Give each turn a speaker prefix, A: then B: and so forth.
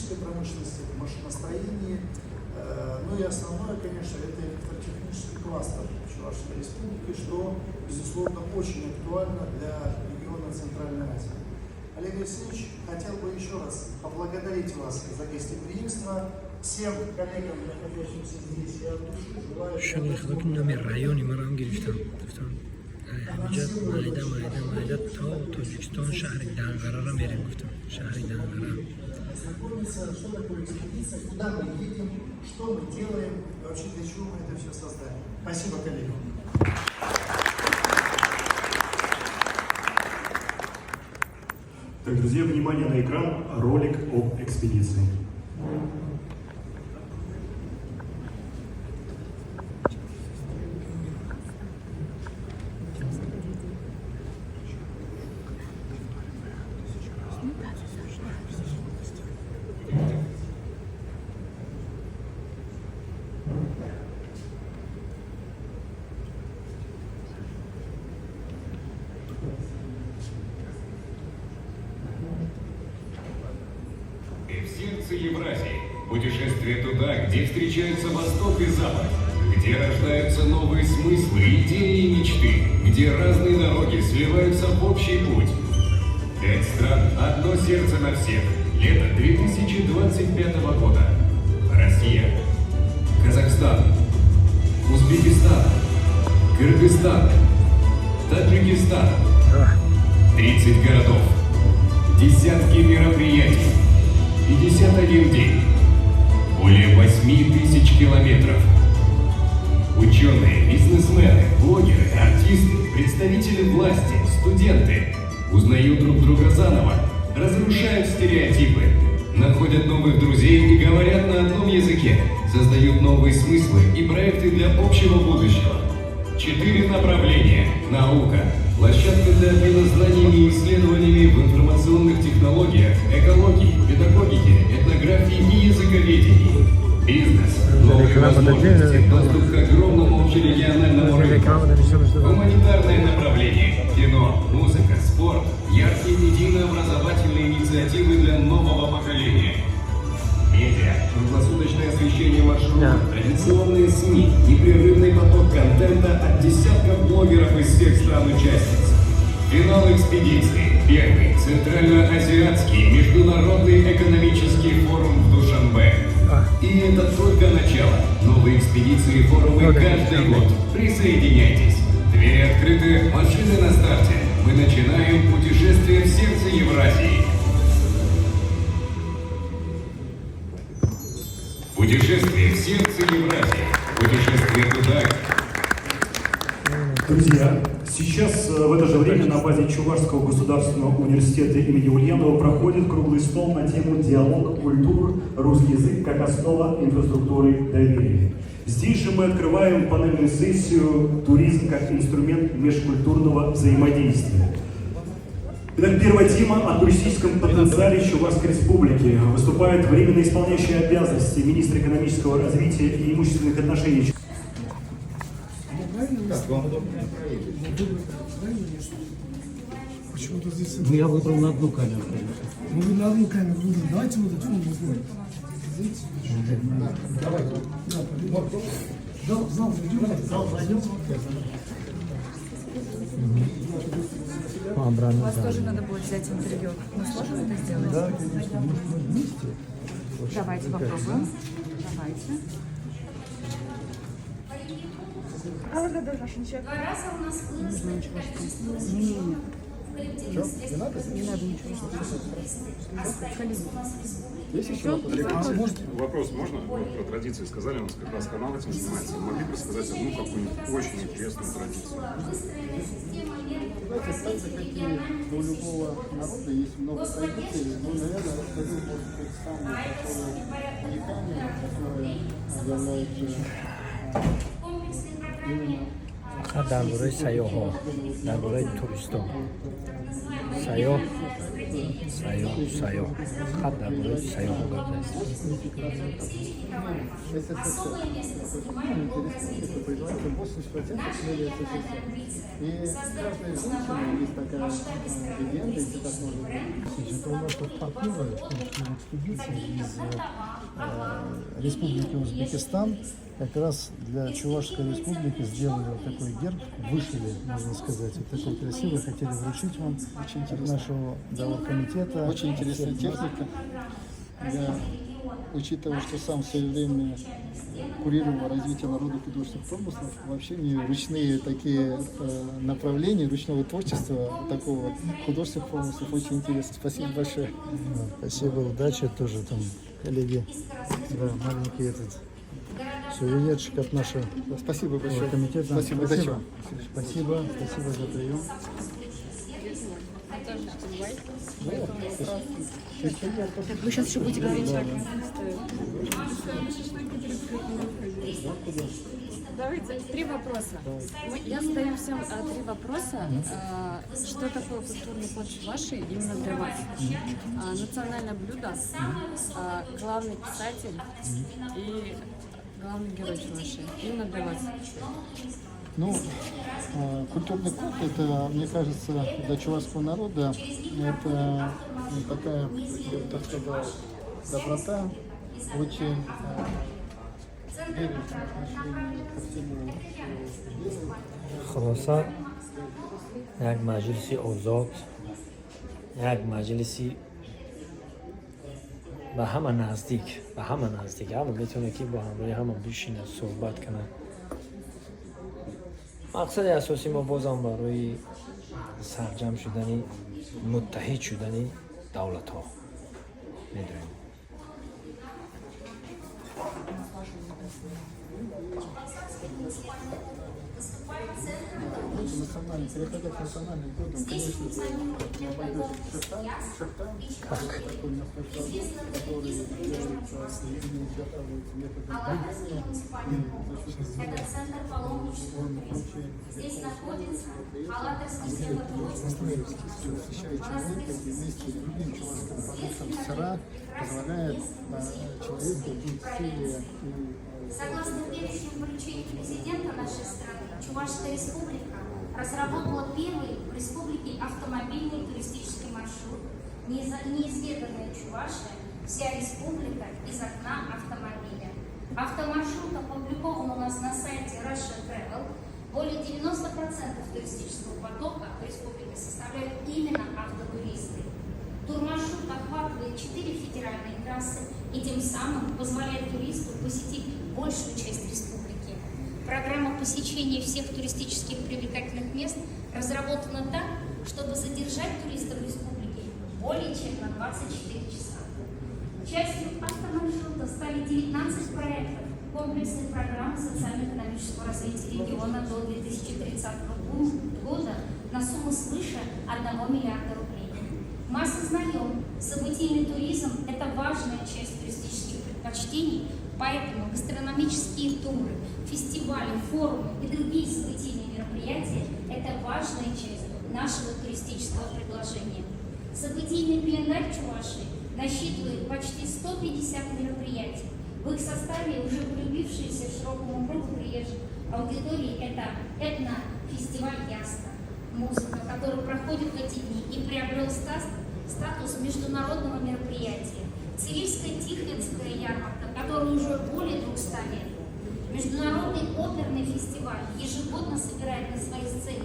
A: химической промышленности, в машиностроении. Ну и основное, конечно, это электротехнический кластер Чувашской Республики, что, безусловно, очень актуально для региона Центральной Азии. Олег Алексеевич, хотел бы еще раз поблагодарить вас за гостеприимство. Всем коллегам, находящимся здесь, я от души желаю... Знакомиться, что такое экспедиция, куда мы едем, что мы делаем, и вообще для чего мы это все создали. Спасибо, коллеги.
B: Так, друзья, внимание на экран, ролик об экспедиции.
C: В сердце Евразии. Путешествие туда, где встречаются Восток и Запад, где рождаются новые смыслы, идеи и мечты, где разные дороги сливаются в общий путь. 5 стран, одно сердце на всех. Лето 2025 года. Россия, Казахстан, Узбекистан, Кыргызстан, Таджикистан. 30 городов, десятки мероприятий, 51 день, более 8000 километров. Ученые, бизнесмены, блогеры, артисты, представители власти, студенты узнают друг друга заново, разрушают стереотипы, находят новых друзей и говорят на одном языке, создают новые смыслы и проекты для общего будущего. 4 направления: наука, площадка для обмена знаниями и исследованиями в информационных технологиях, экологии, педагогике, этнографии и языковедении. Бизнес, новые возможности, доступ к огромному общерегиональному рынку. Гуманитарное направление, кино, музыка, спорт, яркие медийно-образовательные инициативы для нового поколения. Медиа, круглосуточное освещение маршрута, традиционные СМИ, непрерывный поток контента от десятков блогеров из всех стран-участниц. Финал экспедиции. Первый Центральноазиатский международный экономический форум в Душанбе. И это только начало. Новые экспедиции и форумы каждый год. Присоединяйтесь. Двери открыты, машины на старте. Мы начинаем путешествие в сердце Евразии. Путешествие в сердце Евразии. Путешествие туда.
B: Друзья, сейчас в это же время на базе Чувашского государственного университета имени Ульянова проходит круглый стол на тему «Диалог культур. Русский язык как основа инфраструктуры доверия». Здесь же мы открываем панельную сессию «Туризм как инструмент межкультурного взаимодействия». Итак, первая тема о туристическом потенциале Чувашской Республики. Выступает временно исполняющий обязанности министра экономического развития и имущественных отношений.
D: Как вам удобнее проехать?
E: Почему-то здесь...
D: Ну, я выбрал на одну камеру, конечно.
E: Ну, вы на одну камеру выбрали. Давайте вот эту другую.
D: Давайте.
E: Да, пойдем. Да, в зал зайдем. Зал зайдем.
F: У вас тоже надо будет взять интервью. Мы сможем это сделать?
E: Да, конечно. Мы вместе.
F: Давайте попробуем. Давайте.
G: Два раза у нас выросло количество
F: Не-не-не.
E: Не надо?
F: Не надо ничего.
E: Есть еще вопрос?
H: Вопрос можно? Вы про традиции сказали, у нас как раз канал этим занимается. Вы могли бы рассказать одну какую-нибудь очень интересную традицию?
E: Знаете, так же, как и у любого народа, есть много традиций, но, наверное, расскажу, может быть, самые, которые уникальные, которые являются именно
D: فقط درباره سیاح‌ها، درباره توریست‌ها. سیاه فقط درباره سیاح‌ها گفته است.
G: Особое место занимает образ
E: производится 80% хмеля СССР. И каждая женщина, есть такая легенда, если так можно говорить.
D: Это у нас тут партнеры, экспедиции из Республики Узбекистан. Как раз для Чувашской республики сделали вот такой герб, вышили, можно сказать, вот такой красивый, хотели вручить вам от нашего комитета.
E: Очень интересная техника. Я, учитывая, что сам в свое время курировал развитие народных художественных промыслов, вообще не ручные такие направления, ручного творчества, такого художественных промыслов очень интересно. Спасибо большое.
D: Спасибо, удачи тоже там, коллеги. Да, маленький этот сувенирчик от нашего
E: Спасибо большое.
D: комитета.
E: Спасибо, удачи вам.
D: Спасибо за прием.
F: Вы сейчас еще будете говорить?
I: Давайте, 3 вопроса. Я задаю всем 3 вопроса. Что такое культурный код Чувашии именно для вас? Национальное блюдо, главный писатель и главный герой Чувашии. Именно для вас.
E: Ну, культурный код, это, мне кажется, для чувашского народа, это такая, я бы так сказал, доброта, очень бережное отношение ко всему делу.
D: خلاصه یک مجلسی آزاد، یک مجلسی به همه نزدیک همه میتونه که با همراهی همه بشینه صحبت کنه. مقصد اساسی ما بازم برای سرجم شدنی، متحد شدنی دولت ها میدونیم.
E: Национальный, переходя к национальным годам, конечно, такой настоящий, который делается, изготавливается методом движения, и за счет
G: Это центр паломничества. Здесь находится палата системы
E: посещая человека и вместе с другим чувашским продуктом сыра позволяет человеку быть в силе и
G: Согласно перечню поручений президента нашей страны, Чувашская республика разработала первый в республике автомобильный туристический маршрут «Неизведанная Чувашия. Вся республика из окна автомобиля». Автомаршрут опубликован у нас на сайте Russia Travel. Более 90% туристического потока в республике составляют именно автотуристы. Турмаршрут охватывает 4 федеральные трассы и тем самым позволяет туристу посетить большую часть республики. Программа посещения всех туристических привлекательных мест разработана так, чтобы задержать туристов республики более чем на 24 часа. Частью автомаршрута стали 19 проектов комплексной программы социально-экономического развития региона до 2030 года на сумму свыше 1 миллиарда рублей. Мы осознаем, событийный туризм – это важная часть туристических предпочтений, поэтому гастрономические туры, фестивали, форумы и другие событийные мероприятия – это важная часть нашего туристического предложения. Событийный календарь Чувашии насчитывает почти 150 мероприятий. В их составе уже полюбившиеся широкому кругу приезжих аудитории – это этнофестиваль «Ясно», музыка, который проходит в эти дни и приобрел статус международного мероприятия. Цивильская Тихвинская ярмарка, которая уже более 200 лет. Международный оперный фестиваль ежегодно собирает на своей сцене